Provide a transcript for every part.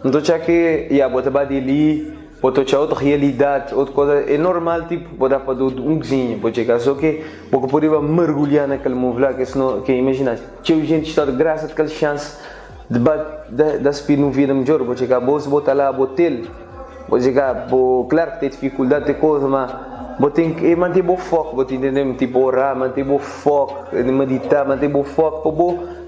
Não estou a que, bota ali, bota outra realidade, outra coisa, é normal, tipo, botar para um cozinho, pode chegar, só que, porque poderia mergulhar naquele mundo lá, que senão, que imagina, tinha gente está de graça, aquela chance de subir no vida melhor, pode chegar, você botar lá, botar, pode chegar, claro que tem dificuldade, tem coisa, mas, você tem que manter bom foco, você entender, tipo, orar, manter bom foco, meditar, manter bom foco,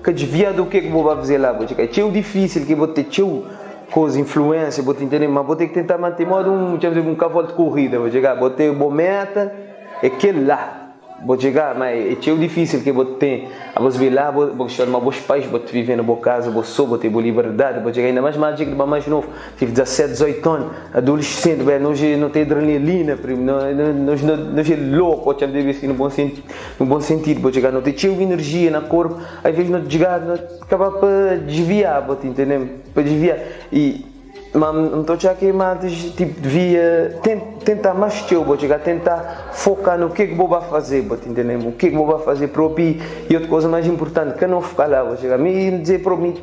para desviar do que você vai fazer lá, pode chegar, é difícil que você tem coisa, influência, vou te entender, mas vou ter que tentar manter modo um cavalo de corrida, vou chegar, vou ter uma meta, é aquele lá, vou chegar, mas é difícil que vou ter, a você ver lá, vou chamar meus pais, vou te viver na boa casa, vou ter boa liberdade, vou chegar ainda mais mágico, mais novo, tive 17, 18 anos, adolescente, não tem adrenalina, não é louco, vou te dizer assim, no bom sentido, vou chegar, não tem energia no corpo, às vezes não chegar, não acaba para desviar, vou te entender, para desviar, mas não estou a que mais tipo devia tentar mais teu, vou chegar tentar focar no que vou fazer, vou entender o que vou fazer próprio e outra coisa mais importante que não focar lá, vou chegar me dizer para mim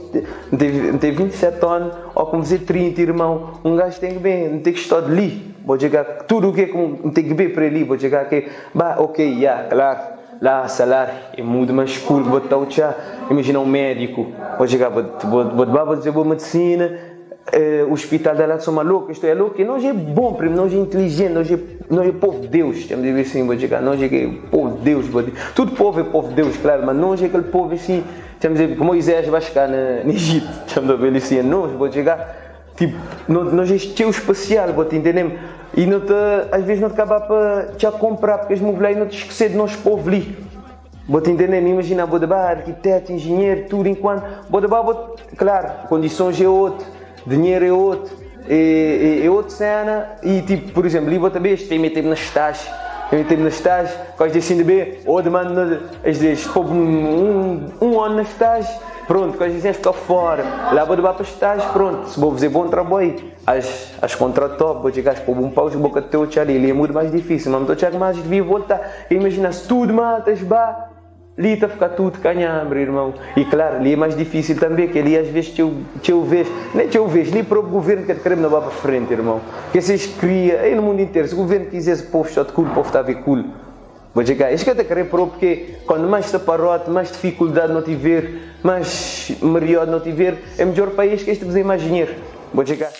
tem 27 anos ou como dizer 30 irmão, gajo tem que bem, não tem que estar ali, vou chegar tudo o que tem que ver para ali, vou chegar que ok, claro. Lá, salário, é muito mais cool, vou estar imagina um médico, vou chegar, vou dizer boa medicina, o hospital da lá são malucos, isto é louco, e nós é bom, nós é inteligente, nós é povo de Deus, temos de ver assim, vou chegar, nós é povo de Deus, tudo povo é povo de Deus, claro, mas nós é aquele povo assim, temos de ver, como Moisés vai chegar no Egito, temos de ver assim, nós, vou chegar, tipo, nós é teu especial, vou te entender, e não te, às vezes não te acaba para te comprar, porque as mulheres não te esquecer de nós povo ali. Vou te entender, imagina, vou dar arquiteto, engenheiro, tudo enquanto, claro, condições é outro, dinheiro é outro, é outra cena, e tipo, por exemplo, ali vou também, tem meter nas taxas, quase assim de bem, ou demanda, às vezes, um ano nas taxas, pronto, quase assim ficar fora, lá vou levar para as taxas, pronto, se vou fazer bom trabalho, as contratos, vou chegar para um pau de boca de teu ali é muito mais difícil, mas não estou a chegar mais, devia voltar, imagina, se tudo matas, ali está a ficar tudo canhambre, irmão. E claro, ali é mais difícil também, que ali às vezes eu vejo, nem para o governo que queremos não vai para frente, irmão. Que vocês criam, aí no mundo inteiro, se o governo quisesse, o povo está de culo, o povo está a ver culo. Vou chegar, isso que eu te quero porque quando mais taparote, mais dificuldade não tiver, mais melhor não tiver, é melhor país que este vos imaginar. Vou chegar.